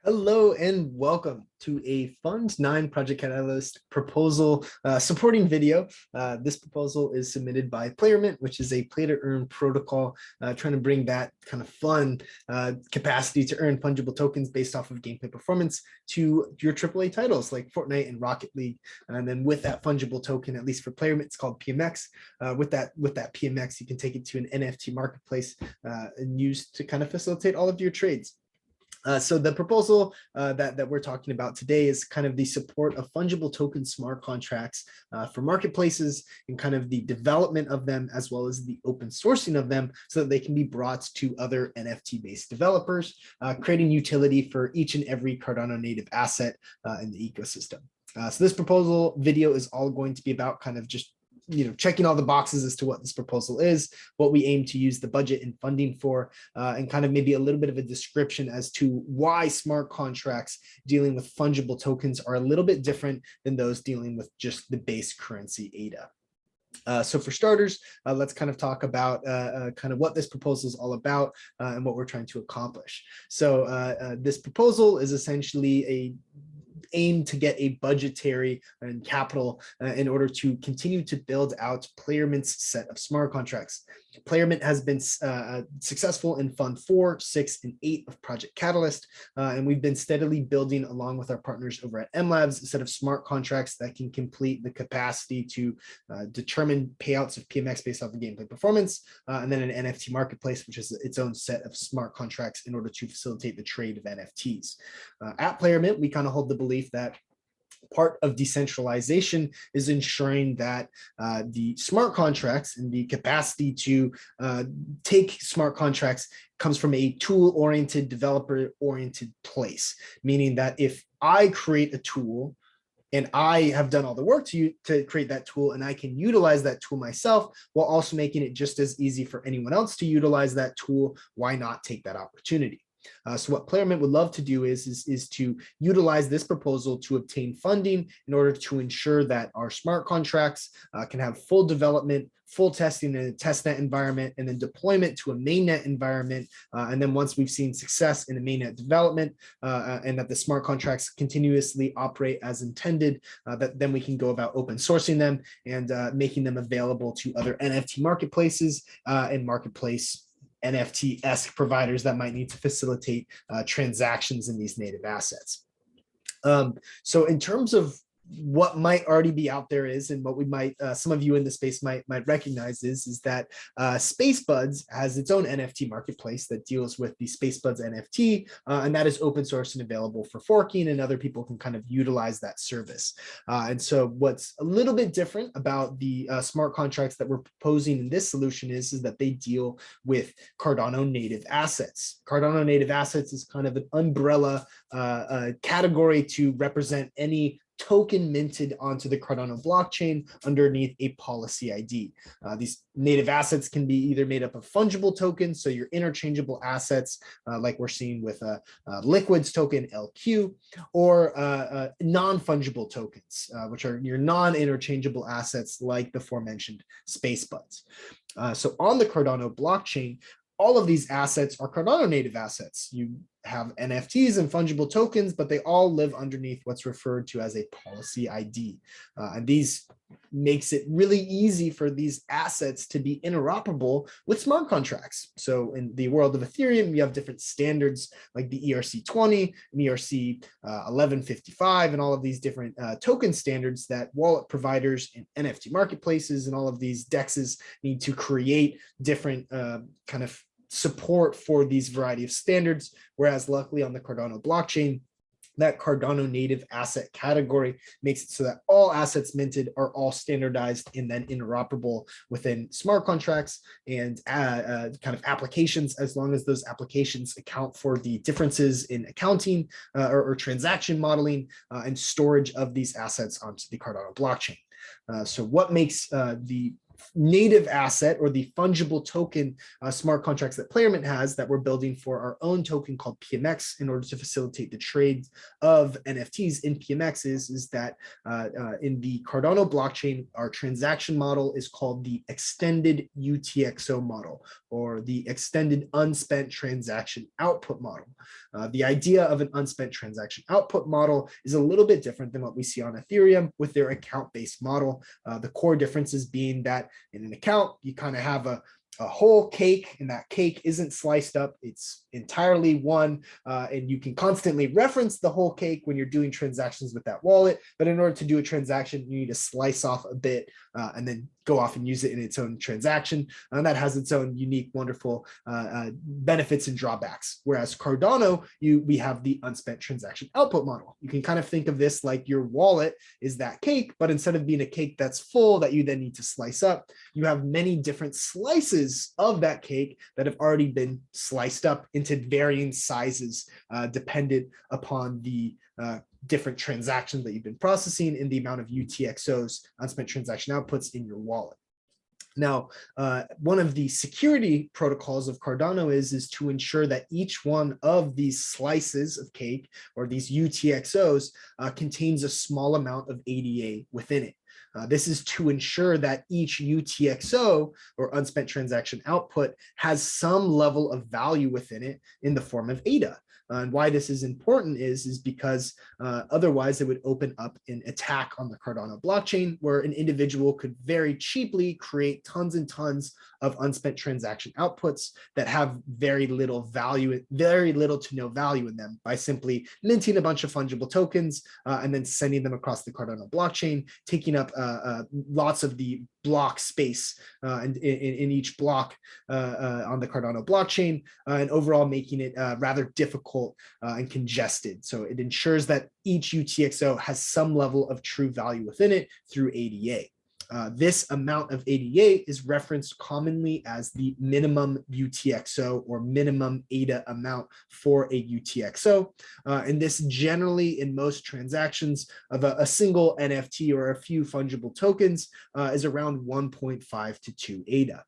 Hello and welcome to a Fund9 Project Catalyst proposal supporting video. This proposal is submitted by Playermint, which is a play-to-earn protocol trying to bring that kind of fun capacity to earn fungible tokens based off of gameplay performance to your AAA titles like Fortnite and Rocket League. And then with that fungible token, at least for Playermint, it's called PMX. With that PMX, you can take it to an NFT marketplace and use to kind of facilitate all of your trades. So the proposal that we're talking about today is kind of the support of fungible token smart contracts for marketplaces and kind of the development of them, as well as the open sourcing of them so that they can be brought to other NFT-based developers, creating utility for each and every Cardano native asset in the ecosystem. So this proposal video is all going to be about kind of just checking all the boxes as to what this proposal is, what we aim to use the budget and funding for, and kind of maybe a little bit of a description as to why smart contracts dealing with fungible tokens are a little bit different than those dealing with just the base currency ADA. So for starters, let's kind of talk about kind of what this proposal is all about and what we're trying to accomplish. So this proposal is essentially a aim to get a budgetary and capital in order to continue to build out Playermint's set of smart contracts. Playermint has been successful in Fund 4, 6, and 8 of Project Catalyst, and we've been steadily building along with our partners over at MLabs a set of smart contracts that can complete the capacity to determine payouts of PMX based off of gameplay performance, and then an NFT marketplace, which is its own set of smart contracts in order to facilitate the trade of NFTs. At Playermint, we kind of hold the belief that part of decentralization is ensuring that the smart contracts and the capacity to take smart contracts comes from a tool-oriented, developer-oriented place, meaning that if I create a tool and I have done all the work to create that tool, and I can utilize that tool myself while also making it just as easy for anyone else to utilize that tool, why not take that opportunity? So what Playermint would love to do is to utilize this proposal to obtain funding in order to ensure that our smart contracts can have full development, full testing in a testnet environment, and then deployment to a mainnet environment. And then once we've seen success in the mainnet development and that the smart contracts continuously operate as intended, that then we can go about open sourcing them and making them available to other NFT marketplaces and marketplace NFT-esque providers that might need to facilitate transactions in these native assets. So in terms of what might already be out there is, and what we might, some of you in the space might recognize is that SpaceBuds has its own NFT marketplace that deals with the SpaceBuds NFT, and that is open source and available for forking, and other people can kind of utilize that service. And so what's a little bit different about the smart contracts that we're proposing in this solution is that they deal with Cardano native assets. Cardano native assets is kind of an umbrella category to represent any token minted onto the Cardano blockchain underneath a policy ID. These native assets can be either made up of fungible tokens, so your interchangeable assets, like we're seeing with a Liquids token, LQ, or non-fungible tokens, which are your non-interchangeable assets like the aforementioned SpaceBuds. So on the Cardano blockchain, all of these assets are Cardano native assets. You have NFTs and fungible tokens, but they all live underneath what's referred to as a policy ID. And these makes it really easy for these assets to be interoperable with smart contracts. So in the world of Ethereum, you have different standards like the ERC20 and ERC 1155 and all of these different token standards that wallet providers and NFT marketplaces and all of these DEXs need to create different kind of support for these variety of standards, whereas luckily on the Cardano blockchain, that Cardano native asset category makes it so that all assets minted are all standardized and then interoperable within smart contracts and kind of applications, as long as those applications account for the differences in accounting or transaction modeling and storage of these assets onto the Cardano blockchain. So what makes the native asset or the fungible token smart contracts that Playermint has that we're building for our own token called PMX in order to facilitate the trade of NFTs in PMX is that in the Cardano blockchain, our transaction model is called the extended UTXO model, or the extended unspent transaction output model. The idea of an unspent transaction output model is a little bit different than what we see on Ethereum with their account-based model. The core differences being that in an account, you kind of have a whole cake, and that cake isn't sliced up. It's entirely one, and you can constantly reference the whole cake when you're doing transactions with that wallet. But in order to do a transaction, you need to slice off a bit and then go off and use it in its own transaction. And that has its own unique, wonderful benefits and drawbacks. Whereas Cardano, we have the unspent transaction output model. You can kind of think of this like your wallet is that cake, but instead of being a cake that's full that you then need to slice up, you have many different slices of that cake that have already been sliced up into varying sizes, dependent upon the different transactions that you've been processing and the amount of UTXOs, unspent transaction outputs, in your wallet. Now, one of the security protocols of Cardano is to ensure that each one of these slices of cake, or these UTXOs, contains a small amount of ADA within it. This is to ensure that each UTXO, or unspent transaction output, has some level of value within it in the form of ADA. And why this is important is because otherwise it would open up an attack on the Cardano blockchain, where an individual could very cheaply create tons and tons of unspent transaction outputs that have very little value, very little to no value in them, by simply minting a bunch of fungible tokens and then sending them across the Cardano blockchain, taking up lots of the block space in each block on the Cardano blockchain, and overall making it rather difficult and congested. So it ensures that each UTXO has some level of true value within it through ADA. This amount of ADA is referenced commonly as the minimum UTXO, or minimum ADA amount for a UTXO. And this generally, in most transactions of a single NFT or a few fungible tokens, is around 1.5 to 2 ADA.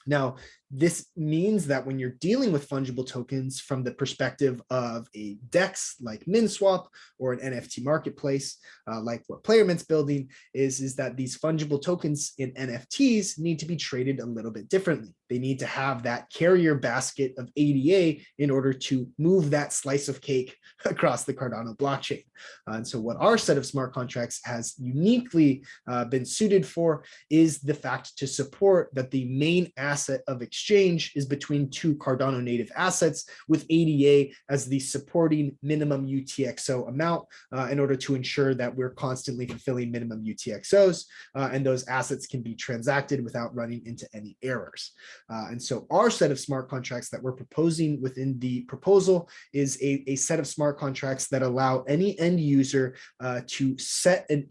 Now, this means that when you're dealing with fungible tokens from the perspective of a DEX like MinSwap, or an NFT marketplace like what Playermint's building, is that these fungible tokens in NFTs need to be traded a little bit differently. They need to have that carrier basket of ADA in order to move that slice of cake across the Cardano blockchain. And so what our set of smart contracts has uniquely been suited for is the fact to support that the main asset of exchange is between two Cardano native assets, with ADA as the supporting minimum UTXO amount in order to ensure that we're constantly fulfilling minimum UTXOs and those assets can be transacted without running into any errors. And so our set of smart contracts that we're proposing within the proposal is a set of smart contracts that allow any end user to set and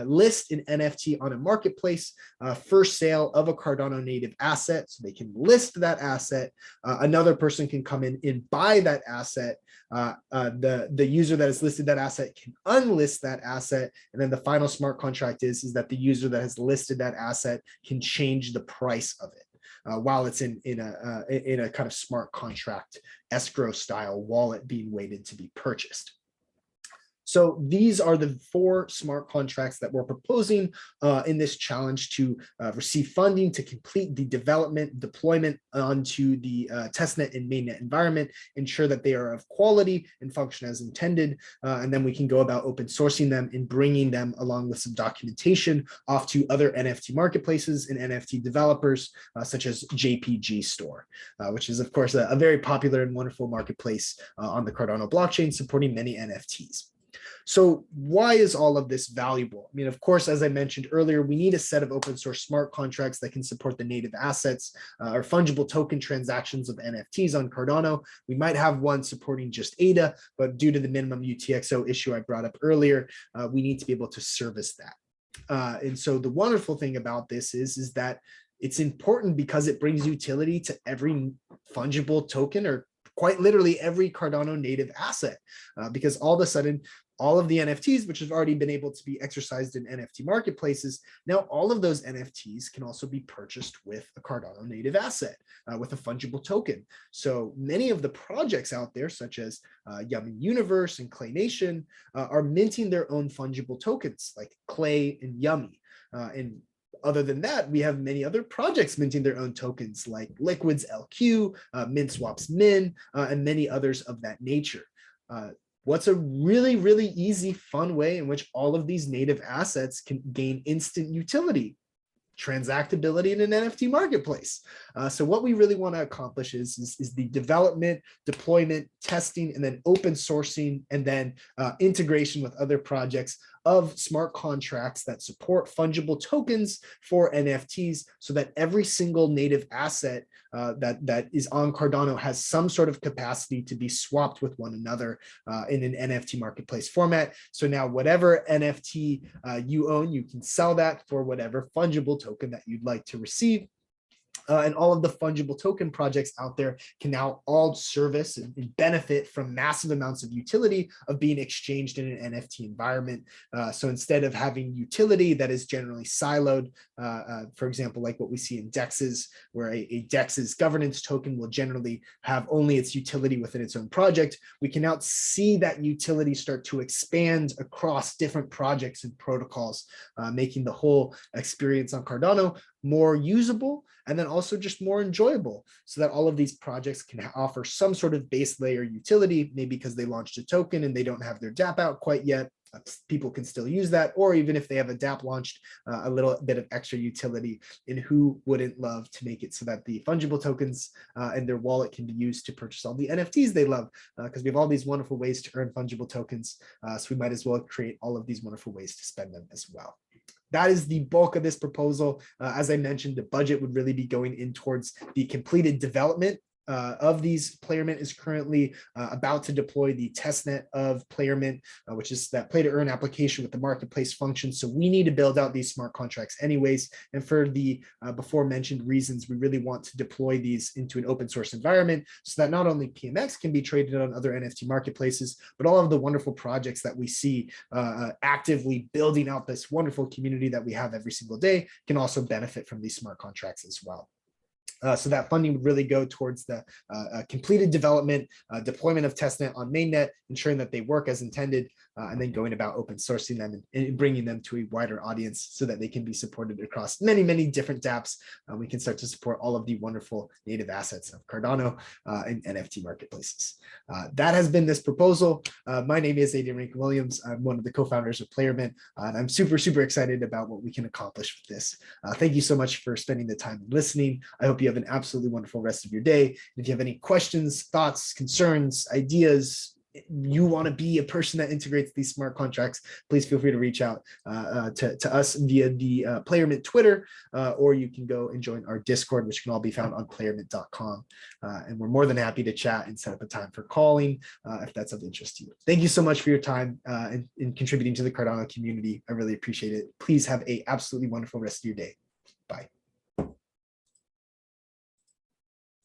list an NFT on a marketplace for sale of a Cardano native asset. So they can list that asset. Another person can come in and buy that asset. The user that has listed that asset can unlist that asset. And then the final smart contract is that the user that has listed that asset can change the price of it. While it's in a kind of smart contract escrow style wallet being waited to be purchased. So these are the 4 smart contracts that we're proposing in this challenge to receive funding to complete the development, deployment onto the testnet and mainnet environment, ensure that they are of quality and function as intended, and then we can go about open sourcing them and bringing them along with some documentation off to other NFT marketplaces and NFT developers, such as JPG Store, which is of course a very popular and wonderful marketplace on the Cardano blockchain supporting many NFTs. So why is all of this valuable? I mean, of course, as I mentioned earlier, we need a set of open source smart contracts that can support the native assets or fungible token transactions of NFTs on Cardano. We might have one supporting just ADA, but due to the minimum UTXO issue I brought up earlier, we need to be able to service that. And so the wonderful thing about this is that it's important because it brings utility to every fungible token or quite literally every Cardano native asset, because all of a sudden, all of the NFTs, which have already been able to be exercised in NFT marketplaces, now all of those NFTs can also be purchased with a Cardano native asset, with a fungible token. So many of the projects out there, such as Yummy Universe and Clay Nation, are minting their own fungible tokens like Clay and Yummy. And other than that, we have many other projects minting their own tokens like Liquid's LQ, MintSwap's Min, and many others of that nature. What's a really, really easy, fun way in which all of these native assets can gain instant utility? Transactability in an NFT marketplace. So what we really want to accomplish is the development, deployment, testing, and then open sourcing, and then integration with other projects of smart contracts that support fungible tokens for NFTs, so that every single native asset that is on Cardano has some sort of capacity to be swapped with one another in an NFT marketplace format. So now whatever NFT you own, you can sell that for whatever fungible token that you'd like to receive. And all of the fungible token projects out there can now all service and benefit from massive amounts of utility of being exchanged in an NFT environment. So instead of having utility that is generally siloed, for example, like what we see in DEXs, where a DEX's governance token will generally have only its utility within its own project, we can now see that utility start to expand across different projects and protocols, making the whole experience on Cardano more usable, and then also just more enjoyable, so that all of these projects can offer some sort of base layer utility, maybe because they launched a token and they don't have their DApp out quite yet. People can still use that, or even if they have a DApp launched, a little bit of extra utility. And who wouldn't love to make it so that the fungible tokens and their wallet can be used to purchase all the NFTs they love, because we have all these wonderful ways to earn fungible tokens. So we might as well create all of these wonderful ways to spend them as well. That is the bulk of this proposal. As I mentioned, the budget would really be going in towards the completed development of these. PlayerMint is currently about to deploy the testnet of PlayerMint, which is that play to earn application with the marketplace function. So we need to build out these smart contracts anyways. And for the before mentioned reasons, we really want to deploy these into an open source environment, so that not only PMX can be traded on other NFT marketplaces, but all of the wonderful projects that we see actively building out this wonderful community that we have every single day can also benefit from these smart contracts as well. So that funding would really go towards the completed development, deployment of testnet on mainnet, ensuring that they work as intended, and then going about open sourcing them and bringing them to a wider audience so that they can be supported across many, many different dApps. We can start to support all of the wonderful native assets of Cardano and NFT marketplaces. That has been this proposal. My name is Adrian Rankin-Williams. I'm one of the co-founders of PlayerMint, and I'm super, super excited about what we can accomplish with this. Thank you so much for spending the time and listening. I hope you have an absolutely wonderful rest of your day. If you have any questions, thoughts, concerns, ideas, you want to be a person that integrates these smart contracts, please feel free to reach out to us via the PlayerMint Twitter, or you can go and join our Discord, which can all be found on playermint.com. And we're more than happy to chat and set up a time for calling if that's of interest to you. Thank you so much for your time in contributing to the Cardano community. I really appreciate it. Please have an absolutely wonderful rest of your day. Bye.